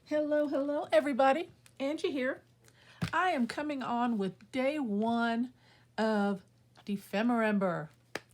Hello, hello, everybody. Angie here. I am coming on with day one of Defemember.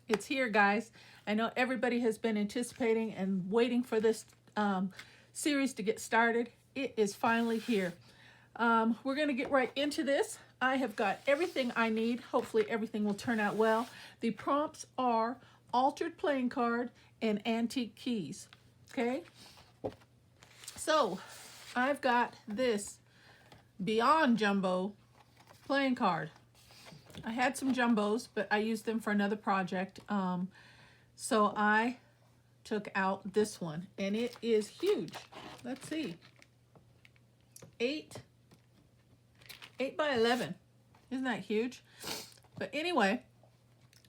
It's here, guys. I know everybody has been anticipating and waiting for this series to get started. It is finally here. We're going to get right into this. I have got everything I need. Hopefully, everything will turn out well. The prompts are altered playing card and antique keys. Okay, so I've got this Beyond Jumbo playing card. I had some jumbos, but I used them for another project. So I took out this one, and it is huge. Let's see. 8 by 11. Isn't that huge? But anyway,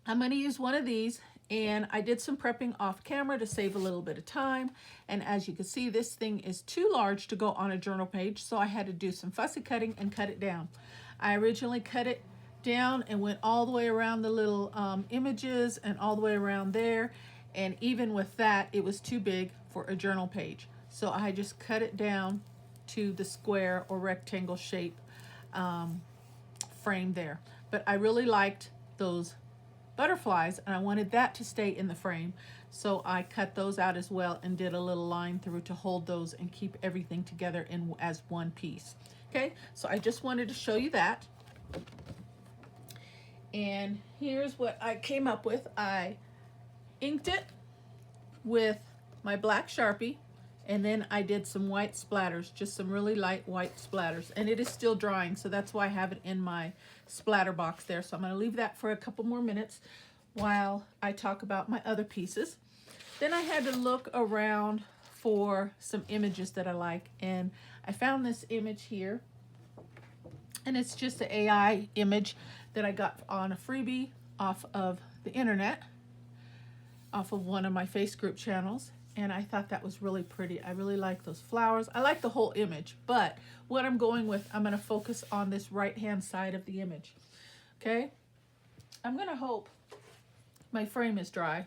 I'm going to use one of these, and I did some prepping off camera to save a little bit of time. And as you can see, this thing is too large to go on a journal page, so I had to do some fussy cutting and cut it down. I originally cut it down and went all the way around the little images and all the way around there. And even with that, it was too big for a journal page. So I just cut it down to the square or rectangle shape frame there. But I really liked those butterflies, and I wanted that to stay in the frame, so I cut those out as well and did a little line through to hold those and keep everything together in as one piece. Okay, so I just wanted to show you that. And here's what I came up with. I inked it with my black Sharpie, and then I did some white splatters, just some really light white splatters, and it is still drying, so that's why I have it in my splatter box there. So I'm going to leave that for a couple more minutes while I talk about my other pieces. Then I had to look around for some images that I like, and I found this image here, and it's just an AI image that I got on a freebie off of the internet, off of one of my face group channels. And I thought that was really pretty. I really like those flowers. I like the whole image, but what I'm going with, I'm going to focus on this right hand side of the image. Okay, I'm going to hope my frame is dry,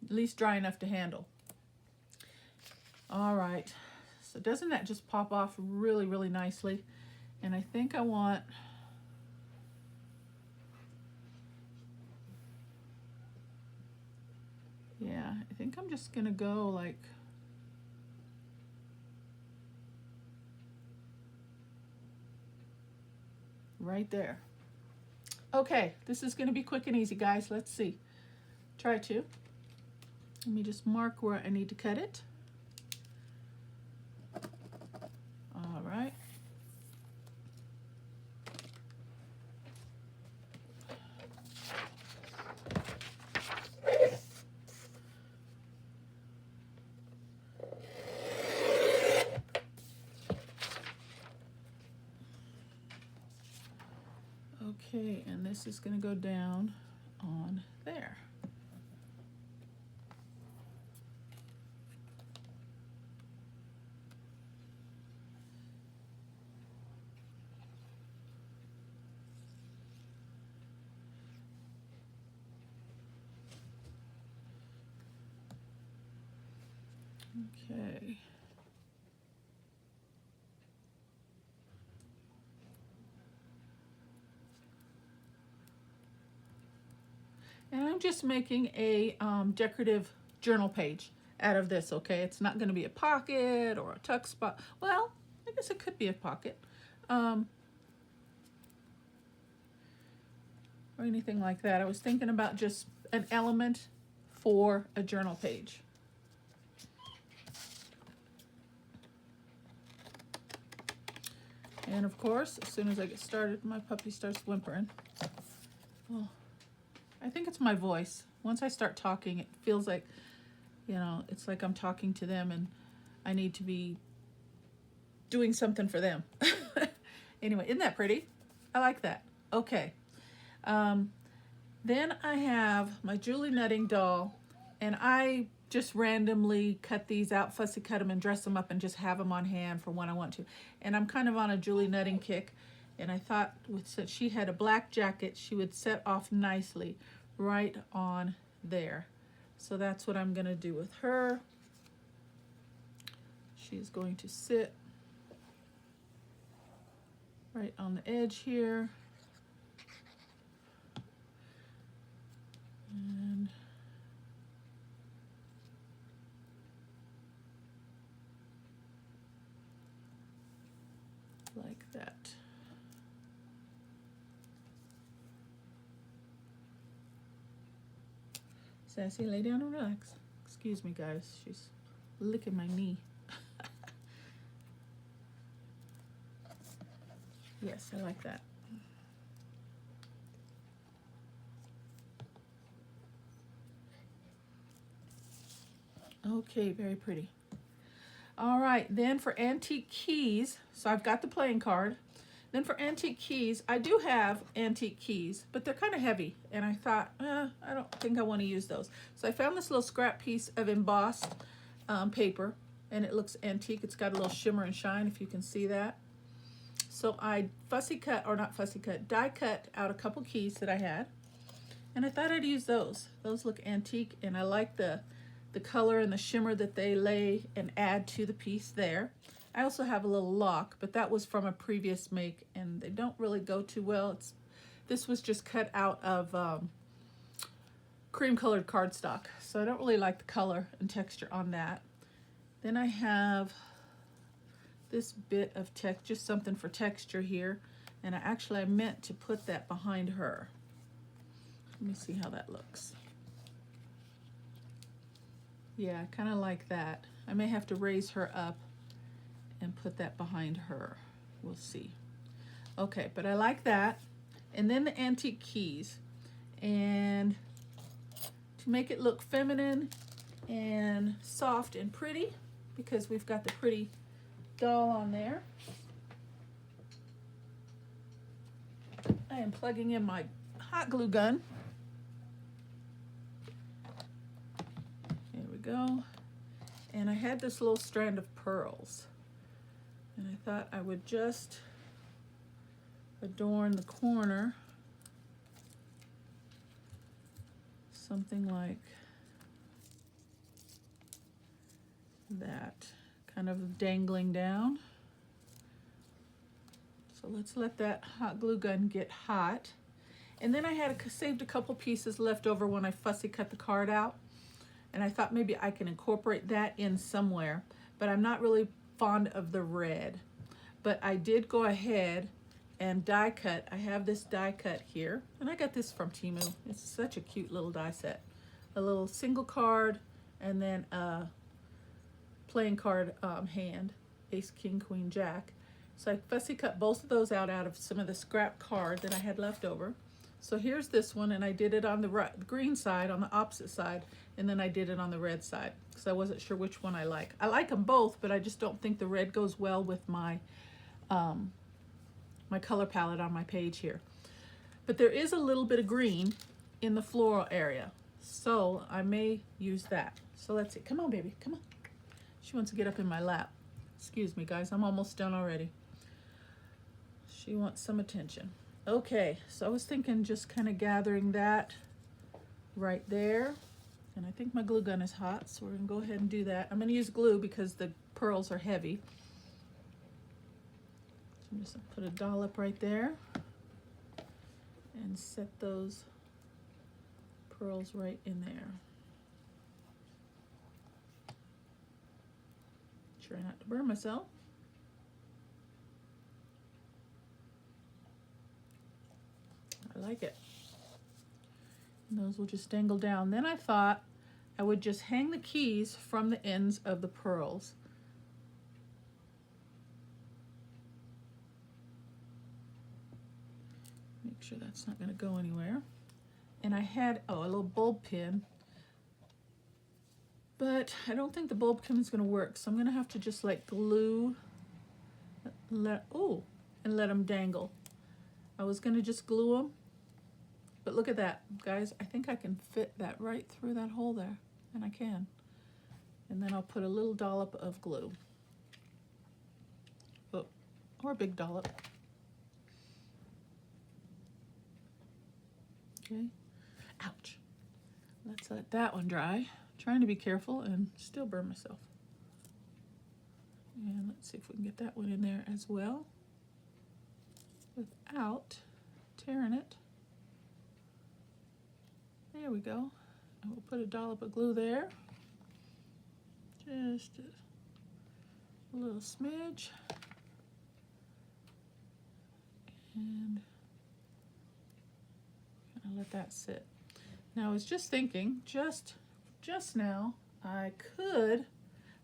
at least dry enough to handle. All right, so doesn't that just pop off really, really nicely? And I think I want, yeah, I think I'm just gonna go like right there. Okay, this is gonna be quick and easy, guys. Let's see. Try to. Let me just mark where I need to cut it. All right. Okay, and this is going to go down on there. Okay. And I'm just making a decorative journal page out of this, okay? It's not going to be a pocket or a tuck spot. Well, I guess it could be a pocket. Or anything like that. I was thinking about just an element for a journal page. And of course, as soon as I get started, my puppy starts whimpering. Oh, I think it's my voice. Once I start talking, it feels like, you know, it's like I'm talking to them and I need to be doing something for them. Anyway, isn't that pretty? I like that. Okay. Then I have my Julie Nutting doll, and I just randomly cut these out, fussy cut them and dress them up and just have them on hand for when I want to. And I'm kind of on a Julie Nutting kick, and I thought since she had a black jacket, she would set off nicely right on there. So that's what I'm going to do with her. She's going to sit right on the edge here. And like that. Sassy, lay down and relax. Excuse me, guys. She's licking my knee. Yes, I like that. Okay, very pretty. All right, then for antique keys, so I've got the playing card. Then for antique keys, I do have antique keys, but they're kind of heavy, and I thought, I don't think I want to use those. So I found this little scrap piece of embossed paper, and it looks antique. It's got a little shimmer and shine, if you can see that. So I die cut out a couple keys that I had, and I thought I'd use those. Those look antique, and I like the color and the shimmer that they lay and add to the piece there. I also have a little lock, but that was from a previous make, and they don't really go too well. This was just cut out of cream colored cardstock, so I don't really like the color and texture on that. Then I have this bit of just something for texture here, and I meant to put that behind her. Let me see how that looks. Yeah, I kind of like that. I may have to raise her up and put that behind her. We'll see. Okay, but I like that. And then the antique keys. And to make it look feminine and soft and pretty, because we've got the pretty doll on there, I am plugging in my hot glue gun. There we go. And I had this little strand of pearls, and I thought I would just adorn the corner, something like that, kind of dangling down. So let's let that hot glue gun get hot. And then I had saved a couple pieces left over when I fussy cut the card out, and I thought maybe I can incorporate that in somewhere, but I'm not really fond of the red. But I did go ahead and die cut. I have this die cut here, and I got this from Temu. It's such a cute little die set. A little single card, and then a playing card hand, ace, king, queen, jack. So I fussy cut both of those out of some of the scrap card that I had left over. So here's this one, and I did it on the green side, on the opposite side, and then I did it on the red side, because I wasn't sure which one I like. I like them both, but I just don't think the red goes well with my my color palette on my page here. But there is a little bit of green in the floral area, so I may use that. So let's see. Come on, baby. Come on. She wants to get up in my lap. Excuse me, guys. I'm almost done already. She wants some attention. Okay, so I was thinking just kind of gathering that right there. And I think my glue gun is hot, so we're going to go ahead and do that. I'm going to use glue because the pearls are heavy. So I'm just going to put a dollop right there and set those pearls right in there. Try not to burn myself. I like it. And those will just dangle down. Then I thought I would just hang the keys from the ends of the pearls. Make sure that's not going to go anywhere. And I had, a little bulb pin, but I don't think the bulb pin is going to work, so I'm going to have to just like glue, and let them dangle. I was going to just glue them, but look at that, guys. I think I can fit that right through that hole there, and I can. And then I'll put a little dollop of glue, or a big dollop. Okay. Ouch. Let's let that one dry. I'm trying to be careful and still burn myself. And let's see if we can get that one in there as well without tearing it. There we go. And we'll put a dollop of glue there. Just a little smidge. And I'll let that sit. Now I was just thinking, just now, I could,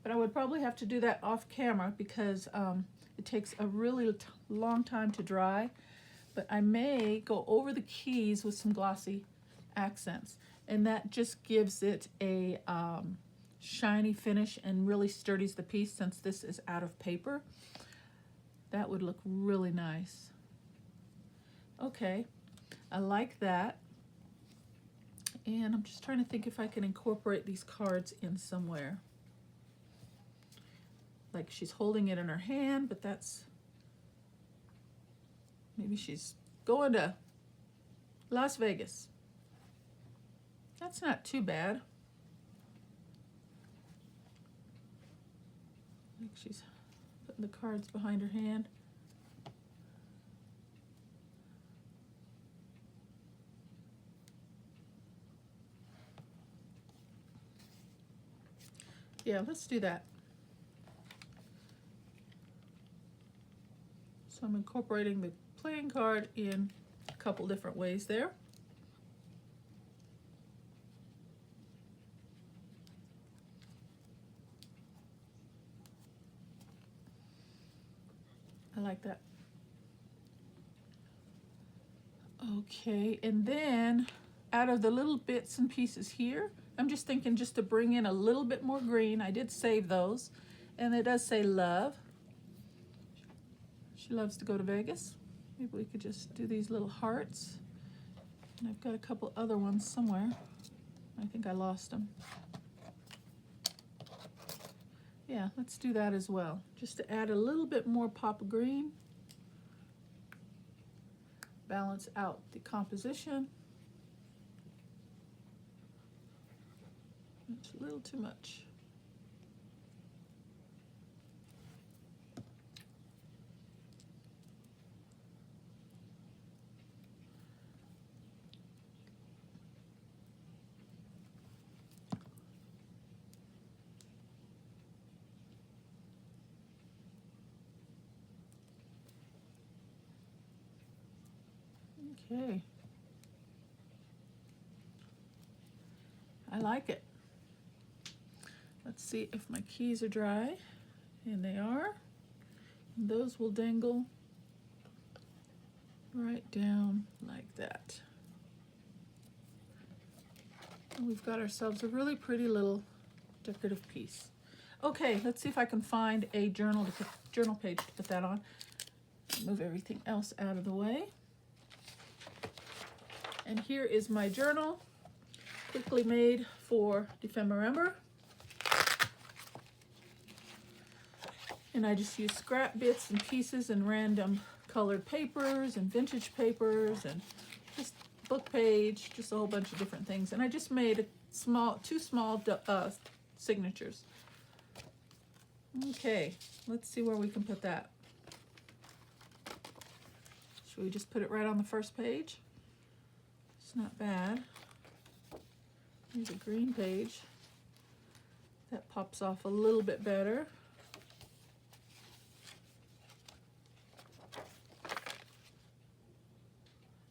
but I would probably have to do that off camera because it takes a really long time to dry. But I may go over the keys with some glossy accents, and that just gives it a shiny finish and really sturdies the piece since this is out of paper. That would look really nice. Okay, I like that. And I'm just trying to think if I can incorporate these cards in somewhere. Like she's holding it in her hand, but that's, maybe she's going to Las Vegas. That's not too bad. Like she's putting the cards behind her hand. Yeah, let's do that. So I'm incorporating the playing card in a couple different ways there. I like that. Okay, and then out of the little bits and pieces here, I'm just thinking just to bring in a little bit more green. I did save those, and it does say love. She loves to go to Vegas. Maybe we could just do these little hearts. And I've got a couple other ones somewhere. I think I lost them. Yeah, let's do that as well, just to add a little bit more pop of green. Balance out the composition. It's a little too much. Okay. I like it. Let's see if my keys are dry, and they are. And those will dangle right down like that. And we've got ourselves a really pretty little decorative piece. Okay, let's see if I can find a journal page to put that on. Move everything else out of the way. And here is my journal, quickly made for Defemember. And I just use scrap bits and pieces and random colored papers and vintage papers and just book page, just a whole bunch of different things. And I just made two small signatures. Okay, let's see where we can put that. Should we just put it right on the first page? It's not bad. Here's a green page. That pops off a little bit better.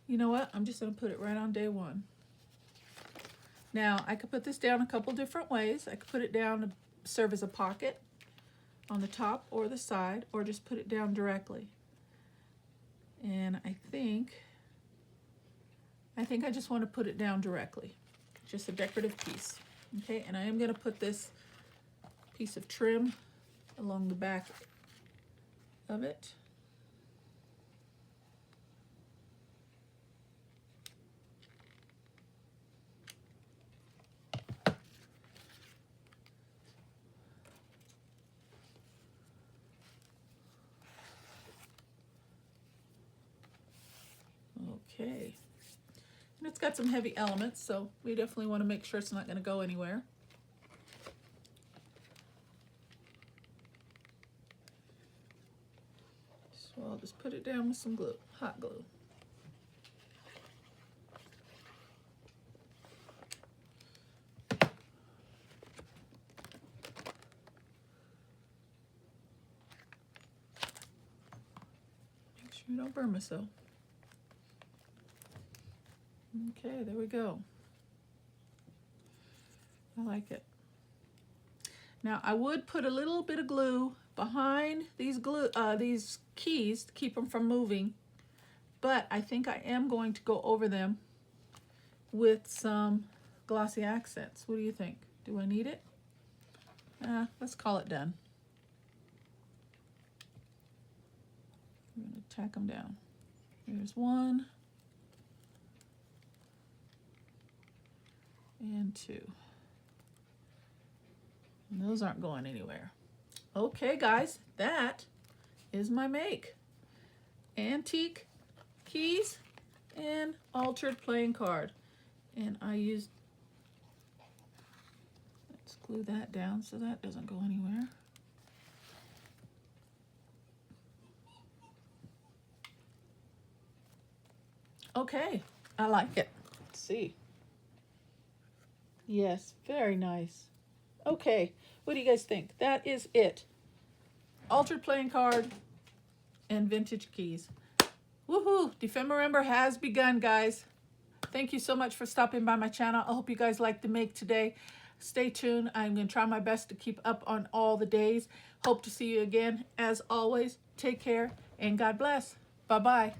You know what? I'm just going to put it right on day one. Now, I could put this down a couple different ways. I could put it down to serve as a pocket on the top or the side, or just put it down directly. And I think I just want to put it down directly. Just a decorative piece. Okay, and I am going to put this piece of trim along the back of it. Okay. And it's got some heavy elements, so we definitely want to make sure it's not going to go anywhere. So I'll just put it down with some glue, hot glue. Make sure you don't burn myself. Okay, there we go. I like it. Now I would put a little bit of glue behind these keys to keep them from moving, but I think I am going to go over them with some glossy accents. What do you think? Do I need it? Let's call it done. I'm going to tack them down. There's one and two. And those aren't going anywhere. Okay, guys, that is my make. Antique keys and altered playing card. And I used, let's glue that down so that doesn't go anywhere. Okay, I like it. Let's see. Yes, very nice. Okay, what do you guys think? That is it. Altered playing card and vintage keys. Woohoo! Defemember has begun, guys. Thank you so much for stopping by my channel. I hope you guys liked the make today. Stay tuned. I'm going to try my best to keep up on all the days. Hope to see you again. As always, take care and God bless. Bye-bye.